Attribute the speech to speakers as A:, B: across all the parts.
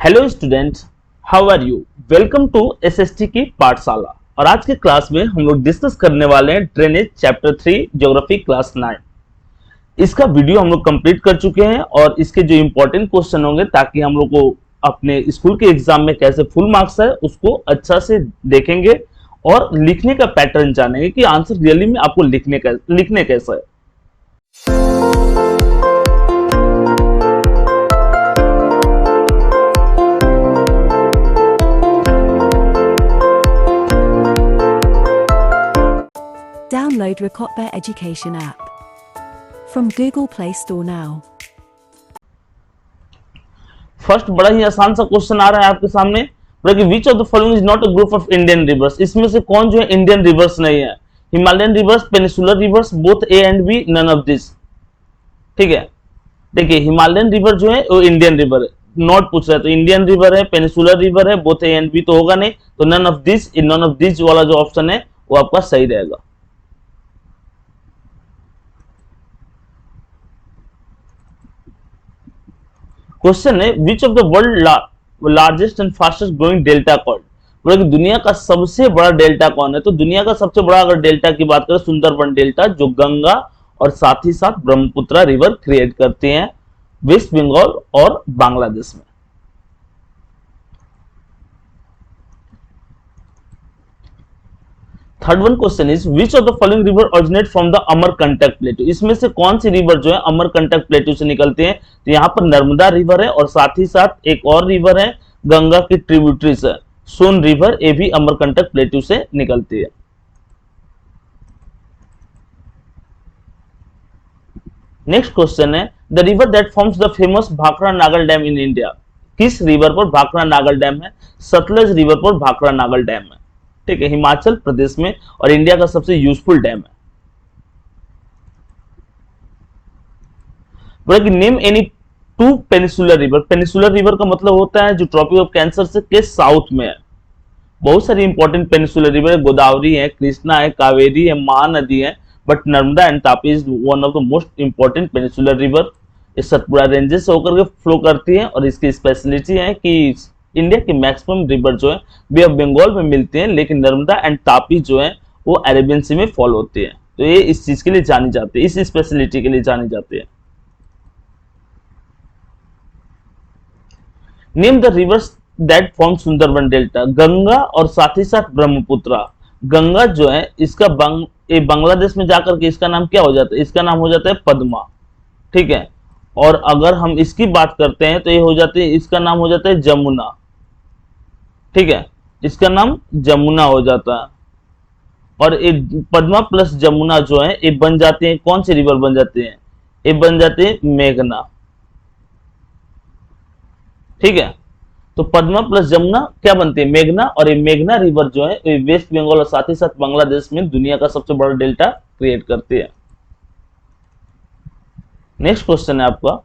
A: Hello students, how are you. Welcome to SST की पाठशाला। और आज के क्लास में हम लोग डिस्कस करने वाले हैं ड्रेनेज चैप्टर 3 ज्योग्राफी क्लास 9। इसका वीडियो हम लोग कंप्लीट कर चुके हैं और इसके जो इंपॉर्टेंट क्वेश्चन होंगे ताकि हम लोग को अपने स्कूल के एग्जाम में कैसे फुल मार्क्स है उसको अच्छा से देखेंगे और लिखने का पैटर्न जानेंगे कि आंसर रियली में आपको लिखने कैसा है।
B: Download Rakotba Education app from Google Play Store now.
A: First बड़ा ही आसान सा क्वेश्चन आ रहा है आपके सामने, कि which of the following is not a group of Indian rivers. इसमें से कौन जो है इंडियन रिवर्स नहीं है? Himalayan rivers, peninsular rivers, both A and B, none of this. ठीक है, देखिए हिमालयन रिवर जो है वो इंडियन रिवर है, नॉट पूछ रहा है तो इंडियन रिवर है, पेनिसुलर रिवर है, बोथ ए एंड बी तो होगा नहीं, तो none of this, none of this वाला जो ऑप्शन है वो आपका सही रहेगा। क्वेश्चन है विच of the world largest and fastest growing delta called. बोले कि दुनिया का सबसे बड़ा डेल्टा कौन है? तो दुनिया का सबसे बड़ा अगर डेल्टा की बात करें सुंदरबन डेल्टा, जो गंगा और साथ ही साथ ब्रह्मपुत्र रिवर क्रिएट करते हैं वेस्ट बंगाल और बांग्लादेश में। Third one question is which of the following river originate from the Amarkantak प्लेटू। इसमें से कौन सी रिवर जो है अमरकंटक प्लेटू से निकलते हैं? तो यहाँ पर नर्मदा रिवर है और साथ ही साथ एक और रिवर है गंगा की ट्रिब्यूटरीज है, सोन रिवर, ये भी अमरकंटक प्लेटू से निकलती है। नेक्स्ट क्वेश्चन है the river that forms the famous Bhakra Nangal dam in India. किस रिवर पर भाखड़ा नागल डैम है? सतलज रिवर पर भाखड़ा नागल डैम है। ठीक है, हिमाचल प्रदेश में और इंडिया का सबसे यूजफुल डैम है। बोला कि name any two peninsular river. Peninsular river का मतलब होता है जो ट्रॉपिक ऑफ कैंसर से के साउथ में है। बहुत सारी इंपॉर्टेंट पेनिसुलर रिवर है, गोदावरी है, कृष्णा है, कावेरी है, महानदी है, but Narmada and Tapi is one of the most important peninsular river. ये सतपुड़ा रेंजेस से होकर के फ्लो करती है और इसकी स्पेशलिटी है कि इंडिया की मैक्सिमम रिवर जो है बे ऑफ बंगाल में मिलते हैं, लेकिन नर्मदा एंड तापी जो है वो अरेबियन सी में फॉल होती है। तो ये इस चीज के लिए जानी जाती है, इस स्पेशलिटी के लिए जानी जाती है। Name the reverse that form Sundarban delta. Ganga और साथ ही साथ ब्रह्मपुत्र। गंगा जो है इसका बांग्लादेश में जाकर के इसका नाम क्या हो जाता है? इसका नाम हो जाता है पद्मा। ठीक है, और अगर हम इसकी बात करते हैं तो ये हो जाती है, इसका नाम हो जाता है जमुना। ठीक है, इसका नाम जमुना हो जाता है। और एक पद्मा प्लस जमुना जो है ये बन जाते हैं, कौन सी रिवर बन जाते हैं? ये बन जाते हैं मेघना। ठीक है, तो पद्मा प्लस जमुना क्या बनती है? मेघना। और ये मेघना रिवर जो है ये वेस्ट बंगाल और साथ ही साथ बांग्लादेश में दुनिया का सबसे बड़ा डेल्टा क्रिएट करती है। नेक्स्ट क्वेश्चन है आपका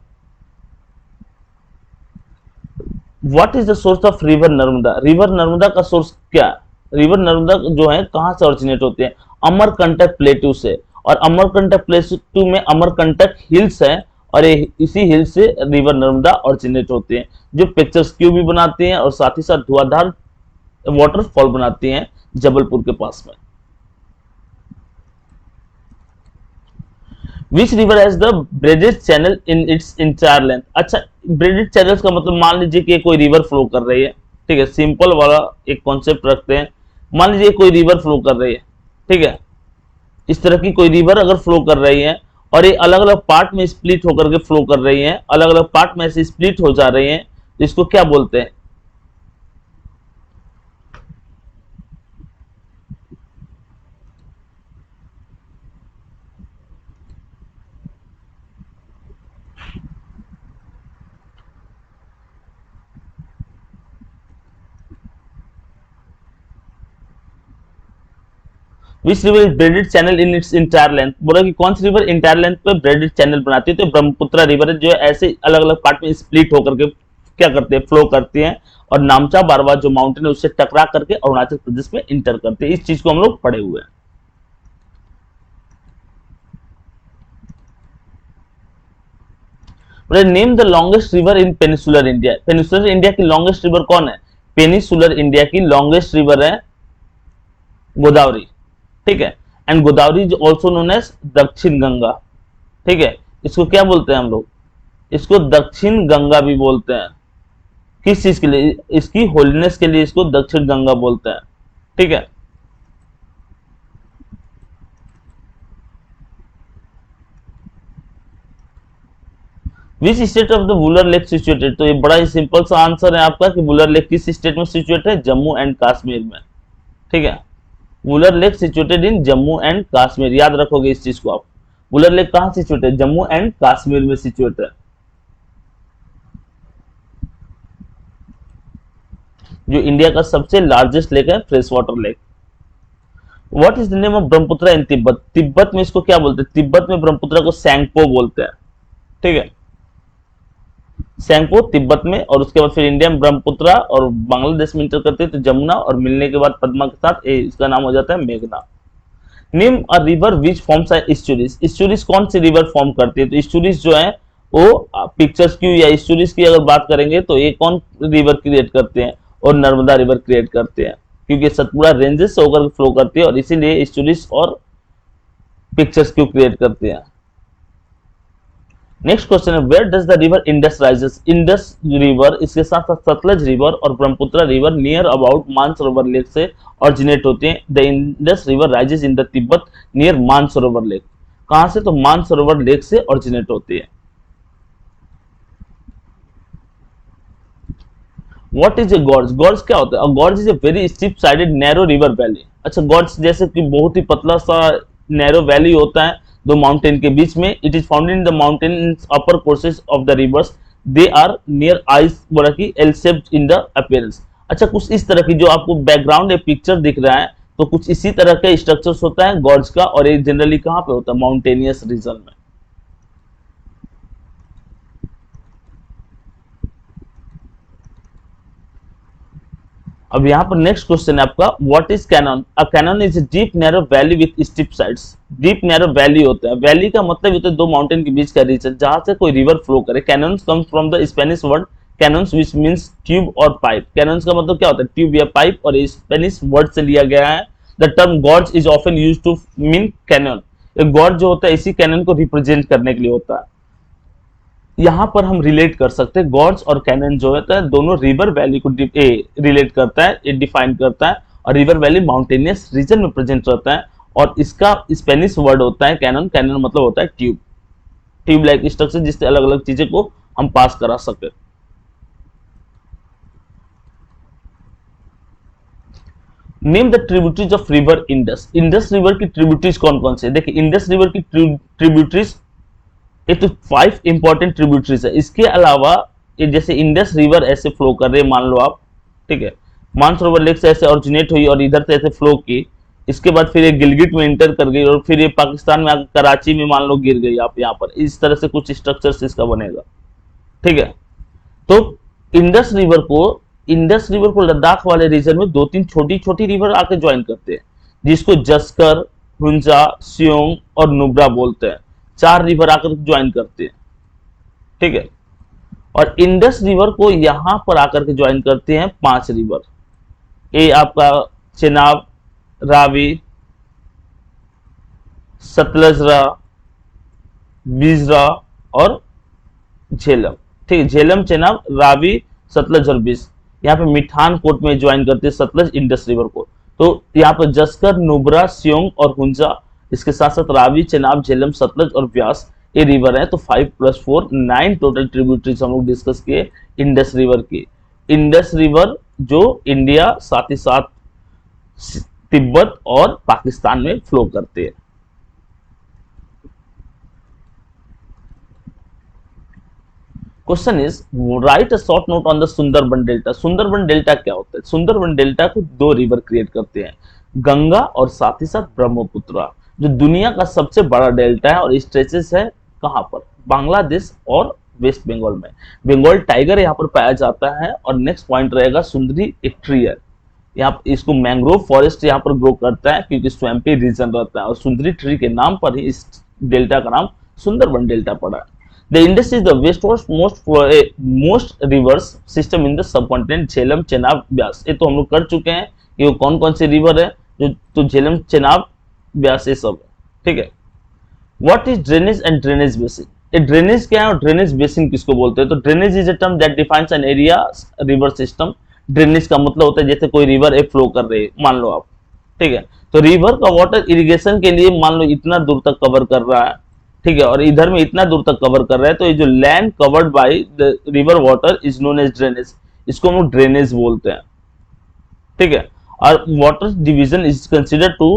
A: what is the source of river Narmada. River Narmada का सोर्स क्या है? रिवर नर्मदा जो है कहां से ऑरिजिनेट होते हैं? अमरकंटक प्लेटू से। और अमरकंटक प्लेटू में अमरकंटक हिल्स है और ये इसी हिल से रिवर नर्मदा ऑरिजिनेट होते हैं, जो पिक्चर्स क्यू भी बनाते हैं और साथ ही साथ धुआंधार वाटरफॉल बनाते हैं जबलपुर के पास में। Which river has the braided channel in its entire length. अच्छा, ब्रेडेड चैनल्स का मतलब मान लीजिए कि कोई रिवर फ्लो कर रही है। ठीक है, सिंपल वाला एक कॉन्सेप्ट रखते हैं। मान लीजिए कोई रिवर फ्लो कर रही है, ठीक है, इस तरह की कोई रिवर अगर फ्लो कर रही है और ये अलग अलग पार्ट में स्प्लिट होकर के फ्लो कर रही है, अलग अलग पार्ट में ऐसे स्प्लिट हो जा रही है, तो इसको क्या बोलते हैं? Which river is braided channel in its entire length. बोला कि कौन सी रिवर इंटायर लेंथ पे ब्रेडेड चैनल बनाती है? तो ब्रह्मपुत्र रिवर है, जो ऐसे अलग अलग पार्ट में स्प्लिट होकर के क्या करते हैं? फ्लो करती है और नामचा बारवा जो माउंटेन है उससे टकरा करके अरुणाचल प्रदेश में इंटर करते हैं। इस चीज को हम लोग पढ़े हुए हैं। Name the longest river in peninsular India. Peninsular India की लॉन्गेस्ट रिवर कौन है? पेनिसुलर इंडिया की लॉन्गेस्ट रिवर है गोदावरी, ठीक है। And Godavari is also known as Dakshin Ganga, ठीक है। इसको क्या बोलते हैं हम लोग? इसको दक्षिण गंगा भी बोलते हैं। किस चीज के लिए? इसकी होलीनेस के लिए इसको दक्षिण गंगा बोलते हैं, ठीक है। Which state of the Wular lake situated? तो ये बड़ा ही सिंपल सा आंसर है आपका कि वुलर लेक किस स्टेट में सिचुएटेड है? जम्मू एंड कश्मीर में, ठीक है। Wular lake situated in Jammu and Kashmir, याद रखोगे इस चीज को आप। वुलर लेक कहां सिचुएटेड है? जम्मू एंड कश्मीर में सिचुएटेड है। जो इंडिया का सबसे लार्जेस्ट लेक है, fresh water lake. What is the name of Brahmaputra in Tibet? Tibet में इसको क्या बोलते हैं? तिब्बत में ब्रह्मपुत्र को सैंगपो बोलते हैं, ठीक है। सैंगपो तिब्बत में, और उसके बाद फिर इंडिया में ब्रह्मपुत्र और बांग्लादेश में इंटर करते हैं तो जमुना, और मिलने के बाद पद्मा के साथ इसका नाम हो जाता है मेघना। Name a river which forms estuaries. Estuaries कौन सी रिवर फॉर्म करती है? तो इस्चुरिस जो है वो पिक्चर्स क्यू या इस्चुरिस की अगर बात करेंगे तो ये कौन रिवर क्रिएट करते हैं? और नर्मदा रिवर क्रिएट करते हैं, क्योंकि सतपुड़ा रेंजेस से होकर फ्लो करती है और इसीलिए इस्चुरिस और पिक्चर्स क्यू क्रिएट करते हैं। नेक्स्ट क्वेश्चन है where does the river Indus rises? Indus river इसके साथ साथ सतलज रिवर और Brahmaputra river near about Mansarovar lake से ऑरिजिनेट होते हैं। The Indus river rises in the Tibet near Mansarovar lake. कहां से? तो मानसरोवर लेक से ऑरिजिनेट होती है। What is a gorge? Gorge क्या होता है? Gorge is a very steep sided narrow river valley. अच्छा, गॉर्ज जैसे कि बहुत ही पतला सा नैरो वैली होता है दो माउंटेन के बीच में। It is found in the mountain upper courses of the rivers. They are near ice बोला कि L shaped in the appearance. अच्छा, कुछ इस तरह की जो आपको बैकग्राउंड एक पिक्चर दिख रहा है तो कुछ इसी तरह के स्ट्रक्चर्स होता है गॉर्ज का, और ये जनरली कहां पे होता है? माउंटेनियस रीजन में। अब यहाँ पर नेक्स्ट क्वेश्चन है आपका what is canyon? A canyon is a deep narrow valley with steep sides. Deep narrow valley होता है, वैली का मतलब होता है दो माउंटेन के बीच का रीजन जहां से कोई रिवर फ्लो करे। Canyon comes from the Spanish word canons which means tube और पाइप। कैनन्स का मतलब क्या होता है? ट्यूब या पाइप, और स्पेनिश वर्ड से लिया गया है। The term gorge is often used to mean canyon. Gorge जो होता है इसी कैनन को रिप्रेजेंट करने के लिए होता है। यहां पर हम रिलेट कर सकते हैं गॉर्ज और कैनन जो होता है दोनों रिवर वैली को रिलेट करता है, ये डिफाइन करता है। और रिवर वैली माउंटेनियस रीजन में प्रेजेंट रहता है, और इसका स्पेनिश वर्ड होता है कैनन। कैनन मतलब होता है ट्यूब, ट्यूब लाइक स्ट्रक्चर जिससे अलग अलग चीजें को हम पास करा सके। Name the tributaries of river Indus. Indus river की ट्रिब्यूटरीज कौन कौन से? देखिए, इंडस रिवर की ट्रिब्यूटरीज ये तो 5 इंपॉर्टेंट ट्रिब्यूटरीज है। इसके अलावा ये जैसे इंडस रिवर ऐसे फ्लो कर रहे हैं मान लो आप, ठीक है, मानसरोवर लेक से ऐसे ऑरिजिनेट हुई और इधर से ऐसे फ्लो की, इसके बाद फिर ये गिलगिट में इंटर कर गई और फिर ये पाकिस्तान में आकर कराची में मान लो गिर गई आप यहाँ पर। इस तरह से कुछ स्ट्रक्चर इसका बनेगा, ठीक है। तो इंडस रिवर को लद्दाख वाले रीजन में 2-3 छोटी छोटी रिवर आके ज्वाइन करते हैं, जिसको जस्कर, हुंजा, सियोंग और नुब्रा बोलते हैं। 4 रिवर आकर ज्वाइन करते हैं, ठीक है। और इंडस रिवर को यहां पर आकर के ज्वाइन करते हैं 5 रिवर। ये आपका चेनाब, रावी, सतलजरा, बिजरा और झेलम, ठीक है। झेलम, चेनाब, रावी, सतलज और बीज यहाँ पे मिठान कोट में ज्वाइन करते हैं सतलज इंडस रिवर को। तो यहाँ पर जस्कर, नुब्रा, सियोंग और हुंजा, इसके साथ साथ रावी, चेनाब, झेलम, सतलज और व्यास ये रिवर है। तो 5 + 4 9 टोटल ट्रिब्यूटरीज हम लोग डिस्कस किए इंडस रिवर की। इंडस रिवर जो इंडिया साथ ही साथ तिब्बत और पाकिस्तान में फ्लो करते हैं। Question is right a short note on the Sundarban delta. Sundarban delta क्या होता है? सुंदरबन डेल्टा को 2 रिवर क्रिएट करते हैं, गंगा और साथ ही साथ ब्रह्मपुत्र, जो दुनिया का सबसे बड़ा डेल्टा है और स्ट्रेचेस है कहां पर? बांग्लादेश और वेस्ट बंगाल में। बंगाल टाइगर यहाँ पर पाया जाता है। और नेक्स्ट पॉइंट रहेगा सुंदरी एक ट्री है, यहाँ इसको मैंग्रोव फॉरेस्ट यहाँ पर ग्रो करता है क्योंकि स्वैम्पी रीजन रहता है, और सुंदरी ट्री के नाम पर ही इस डेल्टा का नाम सुंदरबन डेल्टा पड़ा है। The Indus is the west most rivers system in the subcontinent, Jhelum, Chenab, Beas. ये तो हम लोग कर चुके हैं कि वो कौन कौन सी रिवर है, जो तो झेलम, चेनाब, ब्यास ये सब है, ठीक है। What is drainage and drainage basin? ये ड्रेनेज क्या है और ड्रेनेज बेसिन किसको बोलते हैं? तो drainage is a term that defines an area river system. Drainage का मतलब होता है जैसे कोई रिवर एक फ्लो कर रही है, मान लो आप, ठीक है, तो रिवर का वाटर इरिगेशन के लिए मान लो इतना दूर तक कवर कर रहा है, ठीक है, और इधर में इतना दूर तक कवर कर रहा है, तो ये जो land covered by the river water is known as drainage, इसको हम लोग ड्रेनेज बोलते हैं, ठीक है। और water division is consider to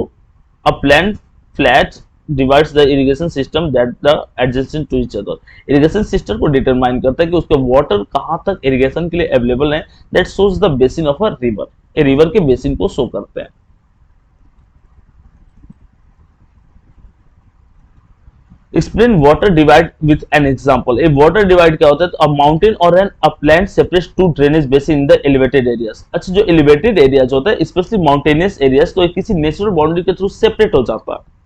A: a plan flat divides the irrigation system that the adjacent to each other. Irrigation system को determine करता है कि उसके वाटर कहां तक इरिगेशन के लिए अवेलेबल है, that shows the basin of a river. A river के बेसिन को शो करते हैं। Explain water divide with an example. A water divide क्या होता है? तो अ माउंटेन और an upland separates two drainage basin in the elevated areas. अच्छा, जो एलिवेटेड एरियाज होता है स्पेशली माउंटेनियस एरियाज, तो किसी नेचुरल बाउंड्री के थ्रू सेपरेट हो जाता है।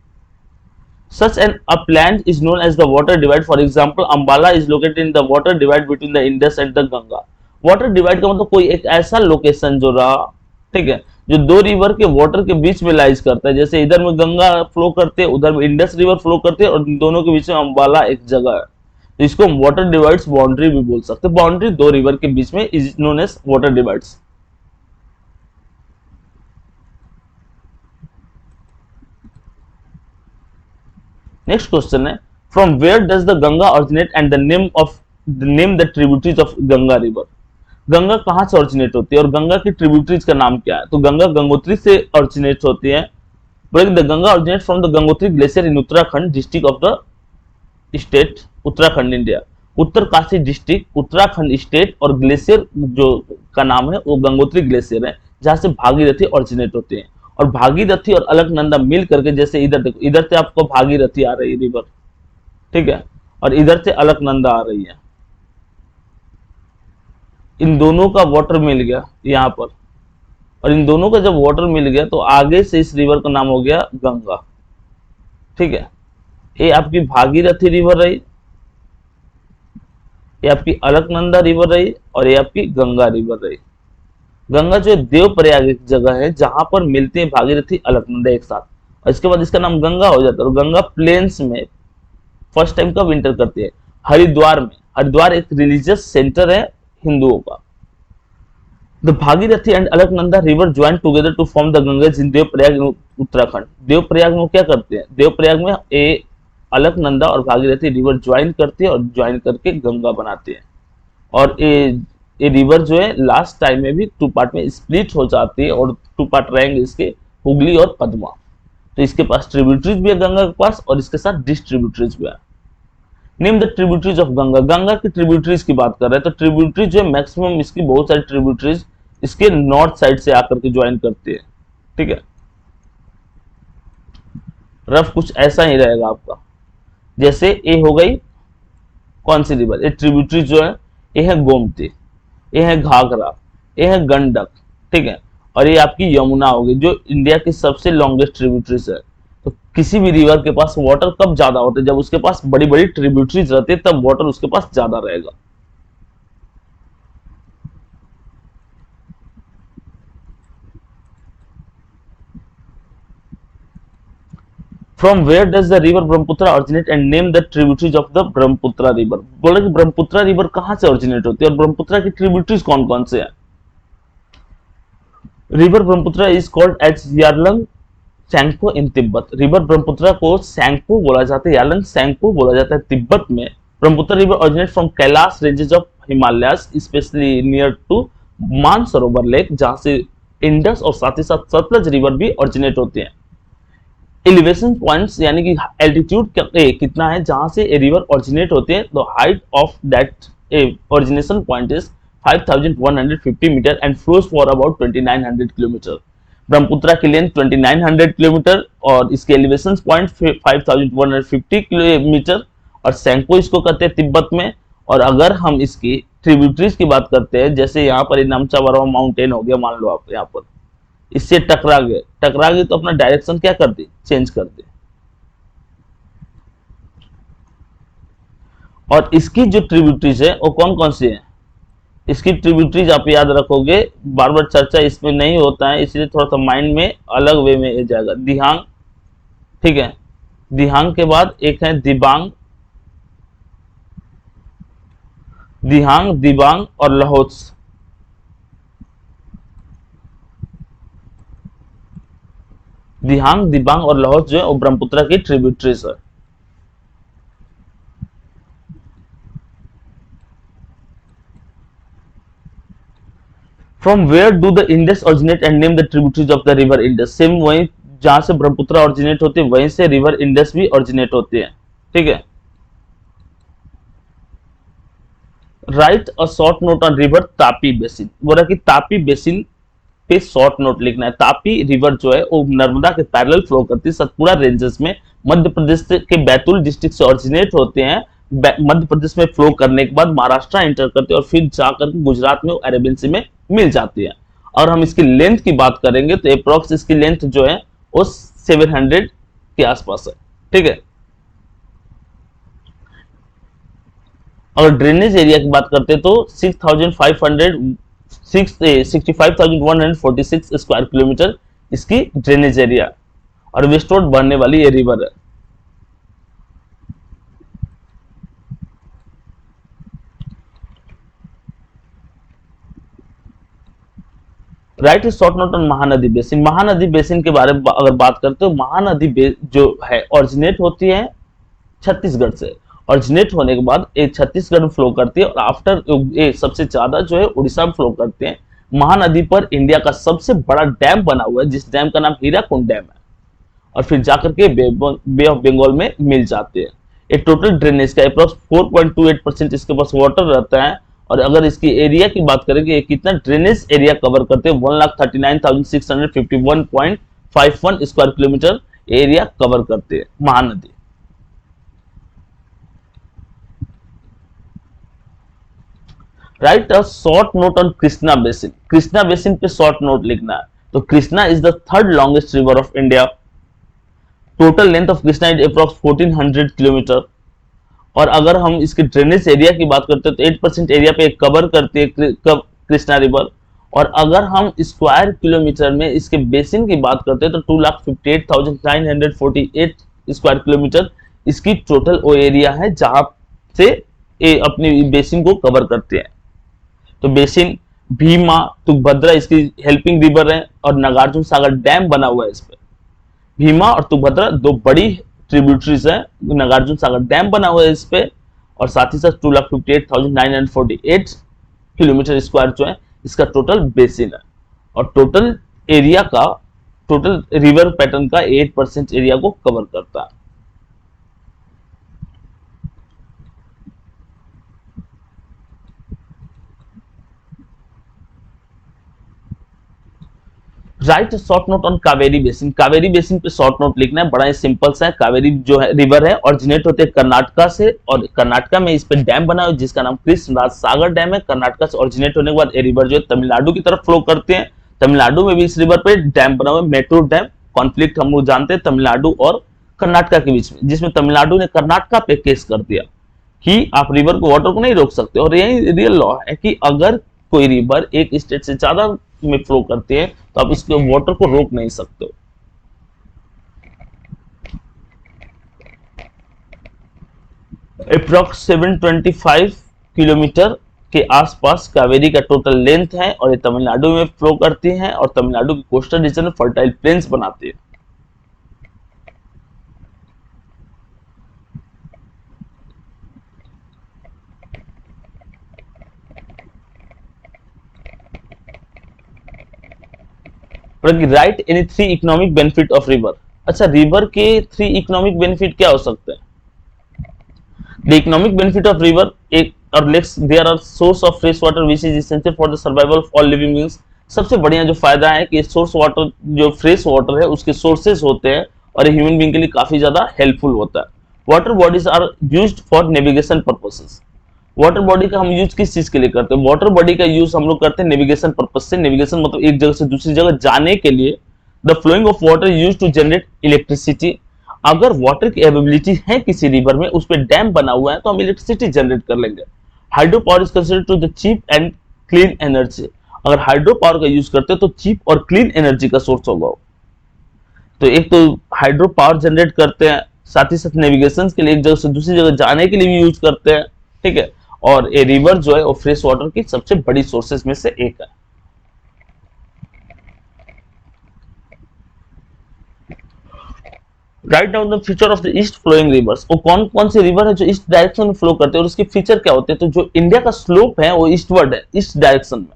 A: Such an upland is known as the water divide. For example, Ambala is located in the water divide between the Indus and the Ganga. Water divide का मतलब कोई एक ऐसा लोकेशन जो रहा, ठीक है, जो दो रिवर के वाटर के बीच में लाइज करता है, जैसे इधर में गंगा फ्लो करते हैं, उधर में इंडस रिवर फ्लो करते हैं, और दोनों के बीच में अंबाला एक जगह है, तो इसको हम वाटर डिवाइड्स बाउंड्री भी बोल सकते हैं। बाउंड्री दो रिवर के बीच में is known as water divides. Next question है, from where does the Ganga originate and the name the tributaries of Ganga river. Ganga कहां से ओरिजिनेट होती है और गंगा की ट्रिब्यूटरीज का नाम क्या है? तो गंगा गंगोत्री से ओरिजिनेट होती है। बोले the Ganga originate from the Gangotri glacier in Uttarakhand district of the state Uttarakhand India. Uttarkashi district Uttarakhand state, और ग्लेशियर जो का नाम है वो गंगोत्री ग्लेशियर है, जहां से भागीरथी ओरिजिनेट होती है। और भागीरथी और अलकनंदा मिल करके, जैसे इधर देखो, इधर से आपको भागीरथी आ रही है रिवर, ठीक है, और इधर से अलकनंदा आ रही है, इन दोनों का वाटर मिल गया यहाँ पर, और इन दोनों का जब वाटर मिल गया तो आगे से इस रिवर का नाम हो गया गंगा, ठीक है। ये आपकी भागीरथी रिवर रही, ये आपकी अलकनंदा रिवर रही, और ये आपकी गंगा रिवर रही। गंगा जो देवप्रयाग एक जगह है जहां पर मिलती है भागीरथी अलकनंदा एक साथ, और इसके बाद इसका नाम गंगा हो जाता है। और गंगा प्लेन्स में फर्स्ट टाइम कब इंटर करती है? हरिद्वार में। हरिद्वार एक रिलीजियस सेंटर है हिंदुओं का। The Bhagirathi and Alaknanda river join together to form the Ganga in Devprayag Uttarakhand. Devprayag में क्या करते हैं? देवप्रयाग में ए अलकनंदा और भागीरथी रिवर ज्वाइन करती है और ज्वाइन करके गंगा बनाती है। और ये रिवर जो है लास्ट टाइम में भी टू पार्ट में स्प्लिट हो जाती है, और टू पार्ट रहेंगे इसके, हुगली और पद्मा। तो इसके पास ट्रिब्यूटरीज भी है गंगा के पास, और इसके साथ डिस्ट्रीब्यूटरीज भी है। Name the tributaries of Ganga. Ganga की ट्रिब्यूटरीज की बात कर रहे हैं, तो ट्रिब्यूटरीज जो है मैक्सिमम इसकी बहुत सारी ट्रिब्यूटरीज इसके नॉर्थ साइड से आकर के ज्वाइन करती है, ठीक है। रफ कुछ ऐसा ही रहेगा आपका, जैसे ये हो गई कौन सी रिवर, ये ट्रिब्यूटरी जो है, ये है गोमती, ये है घाघरा, ये है गंडक, ठीक है, और ये आपकी यमुना होगी जो इंडिया की सबसे लॉन्गेस्ट ट्रिब्यूटरीज है। तो किसी भी रिवर के पास वाटर कब ज्यादा होता है? जब उसके पास बड़ी बड़ी ट्रिब्यूटरीज रहती है, तब वाटर उसके पास ज्यादा रहेगा। From where does the river Brahmaputra originate and name the tributaries of the Brahmaputra river. बोले कि ब्रह्मपुत्र रिवर कहां से ओरिजिनेट होती है और ब्रह्मपुत्र की ट्रिब्यूटरीज कौन कौन से हैं? River Brahmaputra is called as Yarlung Tsangpo in Tibet. River Brahmaputra को सैंगपो बोला जाता है, यारलंग सैंगपो बोला जाता है तिब्बत में। Brahmaputra river originate from Kailash ranges of Himalayas, specially near to Mansarovar lake, जहां से इंडस और साथ ही साथ सतलज रिवर भी ओरिजिनेट होते हैं। एलिवेशन पॉइंट्स यानी कि एल्टीट्यूड कितना है जहां से ए रिवर ओरिजिनेट होते हैं, the height of that origination point is 5150 metre and flows for about 2900 kilometre. Brahmaputra की लेंथ 2900 किलोमीटर और इसके एलिवेशन पॉइंट 5150 किलोमीटर, और सैंगपो इसको कहते हैं तिब्बत में। और अगर हम इसकी ट्रिब्यूटरीज की बात करते हैं, जैसे यहाँ पर नामचा बरवा माउंटेन हो गया, मान लो आप यहाँ पर इससे टकरा गए तो अपना डायरेक्शन क्या कर दी? चेंज कर दी। और इसकी जो ट्रिब्यूटरीज है वो कौन कौन सी है, इसकी ट्रिब्यूटरीज आप याद रखोगे, बार बार चर्चा इसमें नहीं होता है इसलिए थोड़ा सा माइंड में अलग वे में जाएगा। दिहांग, ठीक है, दिहांग के बाद एक है दिबांग, दिहांग, दिबांग और लहोत्स। दिहांग, दिबांग और लहोत्स जो है वो ब्रह्मपुत्र की ट्रिब्यूटरीज है। From where do the Indus originate and name the tributaries of the river Indus. Same वही जहां से ब्रह्मपुत्र ओरिजिनेट होती है वहीं से रिवर इंडस भी ओरिजिनेट होती है, ठीक है। Right a short note on river Tapi basin. बोला कि तापी बेसिन पे शॉर्ट नोट लिखना है। तापी रिवर जो है वो नर्मदा के पैरेलल फ्लो करती है सतपुड़ा रेंजेस में, मध्य प्रदेश के बैतूल डिस्ट्रिक्ट से ओरिजिनेट होते हैं। मध्य प्रदेश में फ्लो करने के बाद महाराष्ट्र एंटर करते हैं और फिर जाकर गुजरात में अरेबियन सी में मिल जाती है। और हम इसकी लेंथ की बात करेंगे तो अप्रोक्स इसकी लेंथ जो है वो 700 के आसपास है, ठीक है। अगर ड्रेनेज एरिया की बात करते हैं तो 65,146 स्क्वायर किलोमीटर इसकी ड्रेनेज एरिया और वेस्टवर्ड बढ़ने वाली ये रिवर है। Right short note on Mahanadi basin. Mahanadi basin के बारे में अगर बात करते हो, महानदी जो है ओरिजिनेट होती है छत्तीसगढ़ से। ओरिजिनेट होने के बाद ये छत्तीसगढ़ में फ्लो करती है और आफ्टर ये सबसे ज्यादा जो है उड़ीसा में फ्लो करते हैं। महानदी पर इंडिया का सबसे बड़ा डैम बना हुआ है जिस डैम का नाम हीराकुंड डैम है और फिर जाकर के बे ऑफ बंगाल में मिल जाते हैं। ये टोटल ड्रेनेज का अप्रोक्स 4.28% इसके पास वाटर रहता है। और अगर इसकी एरिया की बात करें कि कितना ड्रेनेज एरिया कवर करते हैं, 1,39,651.51 स्क्वायर किलोमीटर एरिया कवर करते हैं Mahanadi. Right a short note on Krishna basin. Krishna basin पे शॉर्ट नोट लिखना है। तो Krishna is the third longest river of India. Total length of Krishna is approx 1400 kilometre. और अगर हम इसके ड्रेनेज एरिया की बात करते हैं तो 8% एरिया पे कवर करती है कृष्णा रिवर। और अगर हम स्क्वायर किलोमीटर में इसके बेसिन की बात करते हैं तो 2,58,948 स्क्वायर किलोमीटर इसकी टोटल वो एरिया है जहां से ये अपनी बेसिन को कवर करते हैं। तो बेसिन, भीमा, तुंगभद्रा इसकी हेल्पिंग रिवर है और नागार्जुन सागर डैम बना हुआ है इस पे। भीमा और तुंगभद्रा दो बड़ी ट्रिब्यूटरीज है, नागार्जुन सागर डैम बना हुआ है इस पे। और साथ ही साथ 2,58,948 किलोमीटर स्क्वायर जो है इसका टोटल बेसिन है। और टोटल एरिया का, टोटल रिवर पैटर्न का 8% एरिया को कवर करता है। Right short note on Kaveri basin. Kaveri basin पे शॉर्ट नोट लिखना है, बड़ा ही सिंपल सा है। कावेरी जो है रिवर है ओरिजिनेट होते हैं कर्नाटका से और कर्नाटका में इस पे डैम बना हुआ है जिसका नाम कृष्णराज सागर डैम है। कर्नाटका से ओरिजिनेट होने के बाद ये रिवर जो है तमिलनाडु की तरफ फ्लो करते हैं। तमिलनाडु में भी इस रिवर पे डैम बना हुआ है, मेट्रोर डैम। कॉन्फ्लिक्ट हम लोग जानते हैं तमिलनाडु और कर्नाटका के बीच में, जिसमें तमिलनाडु ने कर्नाटका पे केस कर दिया कि आप रिवर को, वाटर को नहीं रोक सकते। और यही रियल लॉ है कि अगर कोई रिवर एक स्टेट से ज्यादा में फ्लो करती है तो आप इसके वाटर को रोक नहीं सकते। अप्रॉक्स 725 किलोमीटर के आसपास कावेरी का टोटल लेंथ है और ये तमिलनाडु में फ्लो करती है और तमिलनाडु के कोस्टल रीजन में फर्टाइल प्लेन्स बनाती है। Write any 3 economic benefit of river. अच्छा, रिवर के 3 इकोनॉमिक बेनिफिट क्या हो सकते हैं? The economic benefit of river, एक और let's there are source of fresh water which is essential for the survival of all living beings. सबसे बढ़िया जो फायदा है कि सोर्स वाटर, जो फ्रेश वाटर है उसके सोर्सेज होते हैं और ह्यूमन बीइंग के लिए काफी ज्यादा हेल्पफुल होता है। Water bodies are used for navigation purposes. Water body का हम यूज किस चीज के लिए करते हैं? वाटर बॉडी का यूज हम लोग करते हैं नेविगेशन पर्पज से। नेविगेशन मतलब एक जगह से दूसरी जगह जाने के लिए। The flowing of water use to generate electricity. अगर वाटर की अवेलेबिलिटी है किसी रिवर में, उस पर डैम बना हुआ है, तो हम इलेक्ट्रिसिटी जनरेट कर लेंगे। Hydro power is considered to the cheap and clean energy. अगर हाइड्रो पावर का यूज करते हैं तो चीप और क्लीन एनर्जी का सोर्स होगा। तो एक तो हाइड्रो पावर जनरेट करते हैं, साथ ही साथ नेविगेशन के लिए एक जगह से दूसरी जगह जाने के लिए भी यूज करते हैं, ठीक है। और ये रिवर जो है वो फ्रेश वाटर की सबसे बड़ी सोर्सेज में से एक है। Write down the feature of the east flowing rivers. वो कौन कौन से रिवर है जो ईस्ट डायरेक्शन में फ्लो करते हैं और उसके फीचर क्या होते हैं। तो जो इंडिया का स्लोप है वो ईस्टवर्ड है, ईस्ट डायरेक्शन में।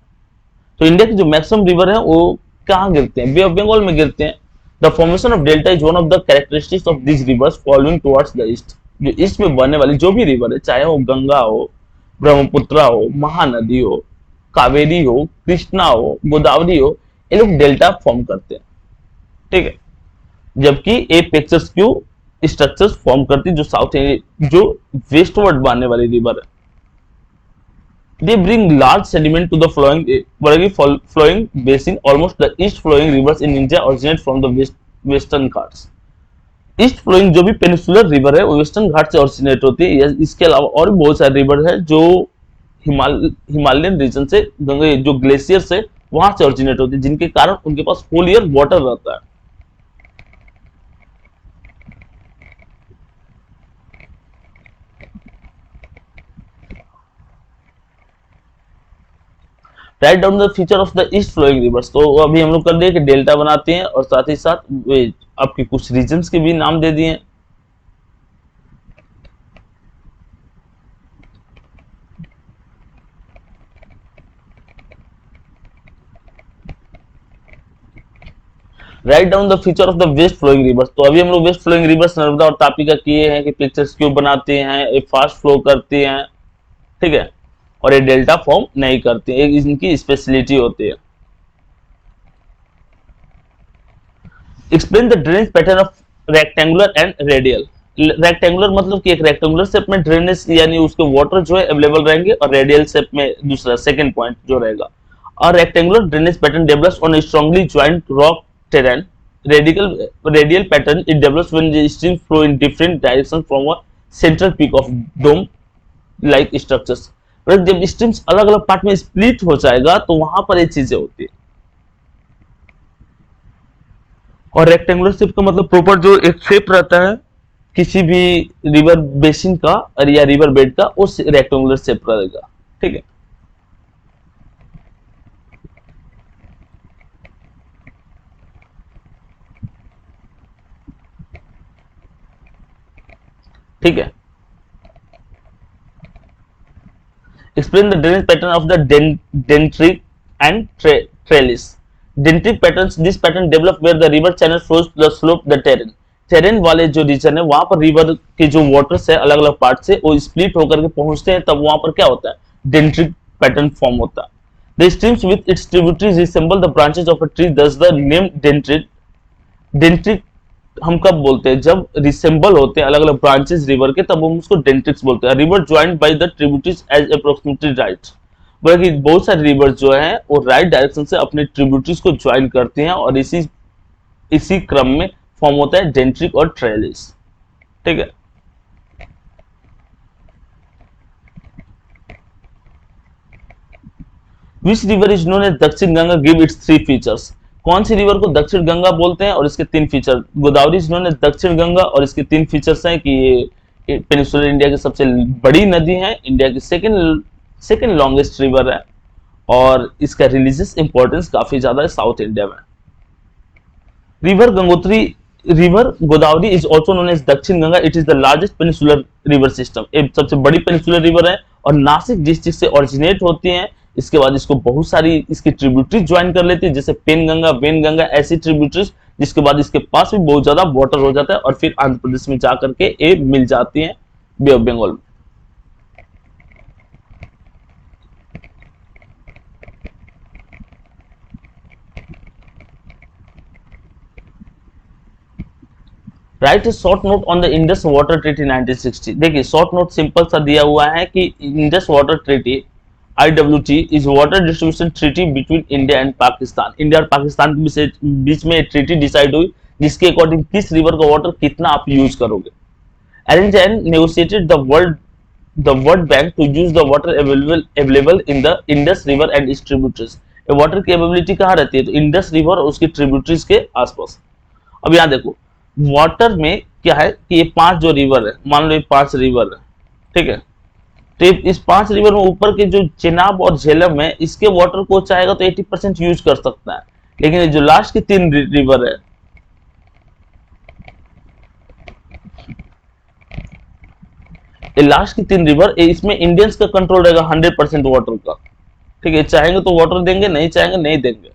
A: तो इंडिया के जो मैक्सिमम रिवर है वो कहाँ गिरते हैं, बे ऑफ बंगाल में गिरते हैं। The formation of delta is one of the characteristics of this reverse following towards the east. जो ईस्ट में बहने वाली जो भी रिवर है, चाहे वो गंगा हो, ब्रह्मपुत्र हो, महानदी हो, कावेरी हो, कृष्णा हो, गोदावरी हो, ये लोग डेल्टा फॉर्म करते हैं, ठीक है। जबकि ए पेक्चर्स क्यू स्ट्रक्चर्स फॉर्म करती जो साउथ जो वेस्टवर्ड बहने वाली रिवर है। They bring large sediment to the flowing basin. Almost the east flowing rivers in India originate from the western Ghats. East flowing जो भी पेनिसुलर रिवर है वो वेस्टर्न घाट से ओरिजिनेट होती है। इसके अलावा और भी बहुत सारे रिवर है जो हिमालयन रीजन से, गंगा जो ग्लेशियर से वहां से ओरिजिनेट होती है, जिनके कारण उनके पास होल ईयर वाटर रहता है। Write down the feature of the east flowing rivers. तो अभी हम लोग कर दिए कि डेल्टा बनाते हैं और साथ ही साथ आपके कुछ रीजन्स के भी नाम दे दिए। Write down the feature of the west flowing rivers. तो अभी हम लोग वेस्ट फ्लोइंग रिवर्स नर्मदा और तापी का किए हैं कि पिक्चर्स क्यों बनाते हैं, ये फास्ट फ्लो करती हैं, ठीक है, और ये डेल्टा फॉर्म नहीं करती है, इनकी स्पेशलिटी होती है। Explain the drainage pattern of rectangular and radial. Rectangular मतलब कि एक रेक्टेंगुलर शेप में ड्रेनेज यानी उसके वाटर जो है अवेलेबल रहेंगे, और रेडियल शेप में दूसरा सेकंड पॉइंट जो रहेगा। और rectangular drainage pattern develops on strongly joint rock terrain. Radial pattern it develops when the stream flow in different direction from a central peak of dome like structures. जब streams अलग अलग part में split हो जाएगा तो वहां पर ये चीजें होती है। और रेक्टेंगुलर शेप का मतलब प्रॉपर जो एक शेप रहता है किसी भी रिवर बेसिन का और या रिवर बेड का, उस रेक्टेंगुलर शेप रहेगा, ठीक है। ठीक है। Explain the drainage pattern of the dendritic and trellis. Dendritic patterns, this pattern develop where the river channel flows to the slope the terrain. Terrain वाले जो रीजन है वहां पर रिवर के जो वाटर्स है अलग अलग पार्ट से वो स्प्लिट होकर के पहुंचते हैं, तब वहां पर क्या होता है, डेंट्रिक पैटर्न फॉर्म होता है। The streams with its tributaries resemble the branches of a tree, दस द नेम डेंट्रिक। डेंट्रिक हम कब बोलते हैं, जब रिसेंबल होते हैं अलग अलग ब्रांचेस रिवर के, तब हम उसको डेंट्रिक्स बोलते हैं। River joined by the tributaries as approximately right. बल्कि बहुत सारे रिवर जो है वो राइट डायरेक्शन से अपने ट्रिब्यूटरीज को ज्वाइन करते हैं और इसी क्रम में फॉर्म होता है डेंट्रिक और ट्रेलिस, ठीक है। Which river is known as Dakshin Ganga, give its three features. कौन सी रिवर को दक्षिण गंगा बोलते हैं और इसके तीन feature. Godavari is known as Dakshin Ganga और इसके तीन फीचर्स हैं कि ये पेनिसुलर इंडिया की सबसे बड़ी नदी है, इंडिया की सेकेंड लॉन्गेस्ट रिवर है और इसका रिलीजियस इंपॉर्टेंस काफी ज्यादा है साउथ इंडिया में। River Godavari is also known as Dakshin Ganga. It is the largest peninsular river system. एक सबसे बड़ी पेनिसुलर रिवर है और नासिक डिस्ट्रिक्ट से ओरिजिनेट होती है। इसके बाद इसको बहुत सारी इसकी ट्रिब्यूटरीज ज्वाइन कर लेती है, जैसे पेनगंगा, वेनगंगा, ऐसी ट्रिब्यूटरीज, जिसके बाद इसके पास भी बहुत ज्यादा वाटर हो जाता है और फिर आंध्र प्रदेश में जाकर के ये मिल जाती है बे ऑफ बंगाल में। Right A short note on the Indus water treaty 1960। देखिए शॉर्ट नोट सिंपल सा दिया हुआ है कि Indus water treaty IWT is water distribution treaty between India and Pakistan। India और पाकिस्तान के बीच में ट्रीटी डिसाइड हुई जिसके अकॉर्डिंग किस रिवर का वाटर कितना आप यूज करोगे। Arrange and negotiated the world bank to use the water available in the Indus river and its tributaries. Water की अवेलेबिलिटी कहाँ रहती है, तो इंडस रिवर और उसकी ट्रिब्यूटरीज के आसपास। अब यहाँ देखो वाटर में क्या है कि ये 5 जो रिवर है, मान लो ये 5 रिवर है, ठीक है, तो इस 5 रिवर में ऊपर के जो चेनाब और झेलम है, इसके वाटर को चाहेगा तो 80% यूज कर सकता है, लेकिन ये जो लास्ट की 3 रिवर है, ये लास्ट की 3 रिवर, इसमें इंडियंस का कंट्रोल रहेगा 100% वाटर का, ठीक है, चाहेंगे तो वाटर देंगे, नहीं चाहेंगे नहीं देंगे।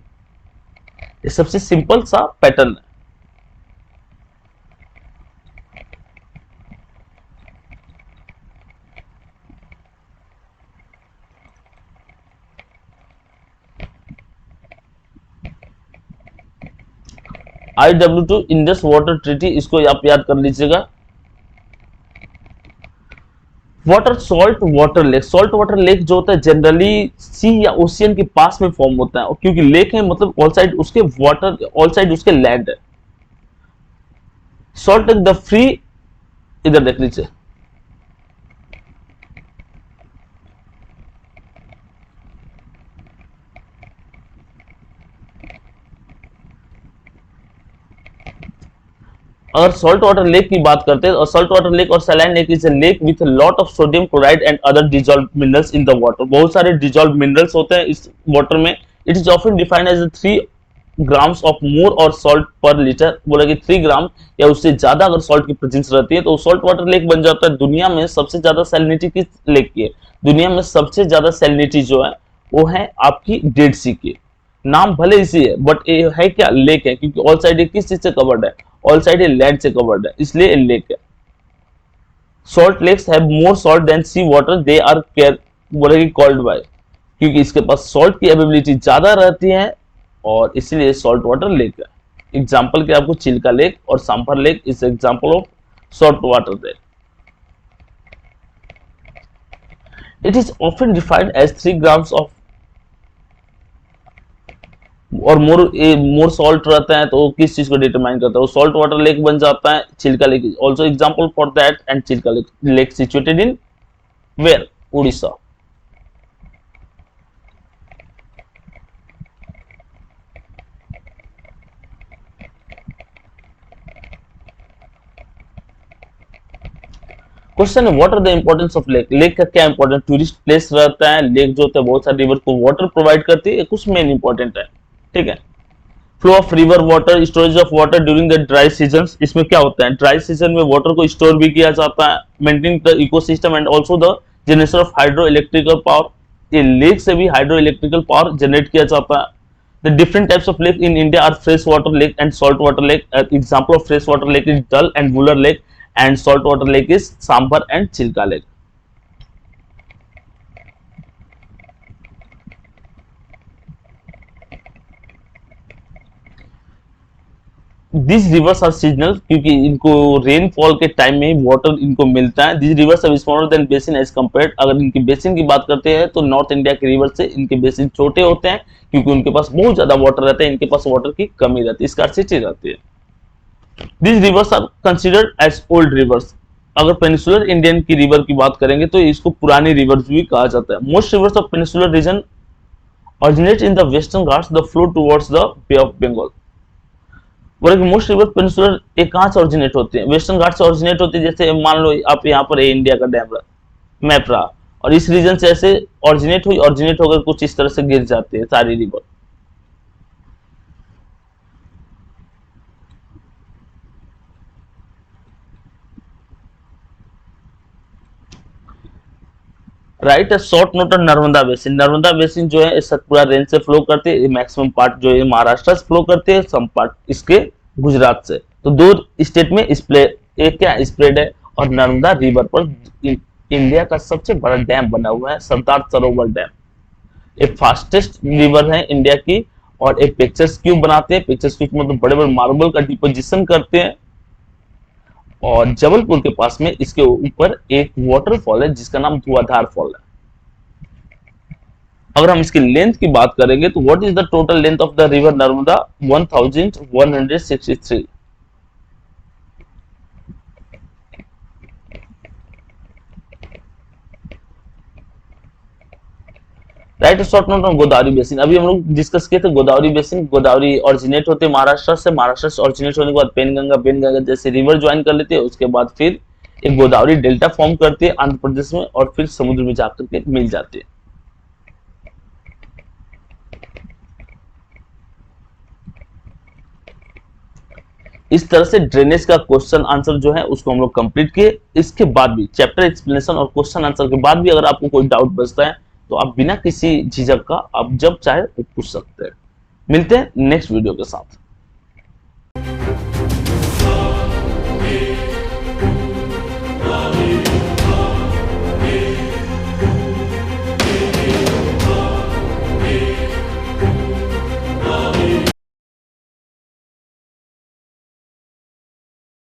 A: ये सबसे सिंपल सा पैटर्न है। IW2 इंडस वाटर ट्रीटी, इसको आप याद कर लीजिएगा। वाटर सॉल्ट वाटर लेक जो होता है जनरली सी या ओशियन के पास में फॉर्म होता है, और क्योंकि लेक है मतलब ऑल साइड उसके वाटर, ऑल साइड उसके लैंड है। सॉल्ट लेक द फ्री, इधर देख लीजिए, अगर सॉल्ट वाटर लेक की बात करते हैं, और सॉल्ट वाटर लेक और saline lake is a lake with lot of sodium chloride and other dissolve minerals in the water. बहुत सारे डिजॉल्व मिनरल्स होते हैं इस वाटर में। It is often defined as 3 grams of more और salt पर litre. बोला कि 3 ग्राम या उससे ज्यादा अगर सॉल्ट की प्रेजेंस रहती है तो सॉल्ट वाटर लेक बन जाता है। दुनिया में सबसे ज्यादा सैलिनिटी किस लेक की है, दुनिया में सबसे ज्यादा सैलिनिटी जो है वो है आपकी डेड सी की। नाम भले इसी है बट ये है क्या, लेक है, क्योंकि ऑल साइड किस चीज से कवर्ड है, ऑल साइड ये लैंड से कवर्ड है, इसलिए लेक है। Salt lakes have more salt than sea water, they are care बोलेगी कॉल्ड बाय, क्योंकि इसके पास सॉल्ट की अवेलेबिलिटी ज्यादा रहती है और इसलिए सॉल्ट वाटर लेक है। एग्जांपल के आपको चिल्का लेक और Sambhar lake is example of salt water lake. It is often defined as 3 grams of or more salt रहता है, तो किस चीज को डिटरमाइन करता है, वो सॉल्ट वाटर लेक बन जाता है। Chilka lake also example for that, and Chilka lake situated in where, Orissa. Question है what are the importance of lake. Lake का क्या इंपॉर्टेंट, टूरिस्ट प्लेस रहता है, लेक जो होता है बहुत सारे रिवर को वाटर प्रोवाइड करती है, कुछ मेन इंपॉर्टेंट है, ठीक है। Flow of river water, storage of water during the dry season. इसमें क्या होता है, ड्राई सीजन में वाटर को स्टोर भी किया जाता है, maintaining the ecosystem and also the generation of hydro electrical power. ये लेक से भी हाइड्रो इलेक्ट्रिकल पावर जनरेट किया जाता है। The different types of lake in India are fresh water lake and salt water lake. Example of fresh water lake is Dal and Wular lake, and salt water lake is Sambhar and Chilka lake. This rivers are seasonal, क्योंकि इनको rainfall के time में water इनको मिलता है। This rivers are smaller than basin as compared. अगर इनकी basin की बात करते हैं तो नॉर्थ इंडिया के रिवर से इनके बेसिन छोटे होते हैं, क्योंकि उनके पास बहुत ज्यादा वाटर रहता है, इनके पास वाटर की कमी रहती है, स्कार्सिटी रहती है। This rivers are considered as old rivers. अगर पेनिसुलर इंडियन की रिवर की बात करेंगे तो इसको पुरानी रिवर्स भी कहा जाता है। Most rivers of peninsular region originate in the western Ghats, the flow towards the Bay of Bengal। बोले कि मोस्ट रिवर पेनिसुलर ये कहाँ से ऑरिजिनेट होते हैं, वेस्टर्न घाट से ऑरिजिनेट होती है। जैसे मान लो आप यहाँ पर इंडिया का डैम मैप रहा और इस रीजन से ऐसे ऑरिजिनेट होकर कुछ इस तरह से गिर जाते हैं सारी रिवर। राइट है short note on Narmada basin. Narmada basin जो है सतपुरा रेंज से फ्लो करते हैं, मैक्सिमम पार्ट जो है महाराष्ट्र से फ्लो करते हैं, सम पार्ट इसके गुजरात से। तो 2 स्टेट में एक क्या स्प्रेड है। और नर्मदा रिवर पर इंडिया का सबसे बड़ा डैम बना हुआ है, सरदार सरोवर डैम। ये फास्टेस्ट रिवर है इंडिया की, और एक पिक्चर्स क्यूब बनाते हैं। पिक्चर्स क्यूब मतलब बड़े बड़े मार्बल का डिपोजिशन करते हैं, और जबलपुर के पास में इसके ऊपर एक वाटरफॉल है जिसका नाम धुआंधार फॉल है। अगर हम इसकी लेंथ की बात करेंगे तो what is the total length of the river Narmada, 1163। Right short note on Godavari basin. अभी हम लोग डिस्कस किए थे गोदावरी बेसिन। गोदावरी ऑरिजिनेट होते महाराष्ट्र से, महाराष्ट्र से ऑरिजिनेट होने के बाद पेनगंगा जैसे रिवर ज्वाइन कर लेते हैं, उसके बाद फिर एक गोदावरी डेल्टा फॉर्म करती है आंध्र प्रदेश में, और फिर समुद्र में जाकर के मिल जाती है। इस तरह से ड्रेनेज का क्वेश्चन आंसर जो है उसको हम लोग कंप्लीट किए। इसके बाद भी चैप्टर एक्सप्लेनेशन और क्वेश्चन आंसर के बाद भी अगर आपको कोई डाउट बचता है तो आप बिना किसी झिझक का आप जब चाहे पूछ सकते हैं। मिलते हैं नेक्स्ट वीडियो के साथ।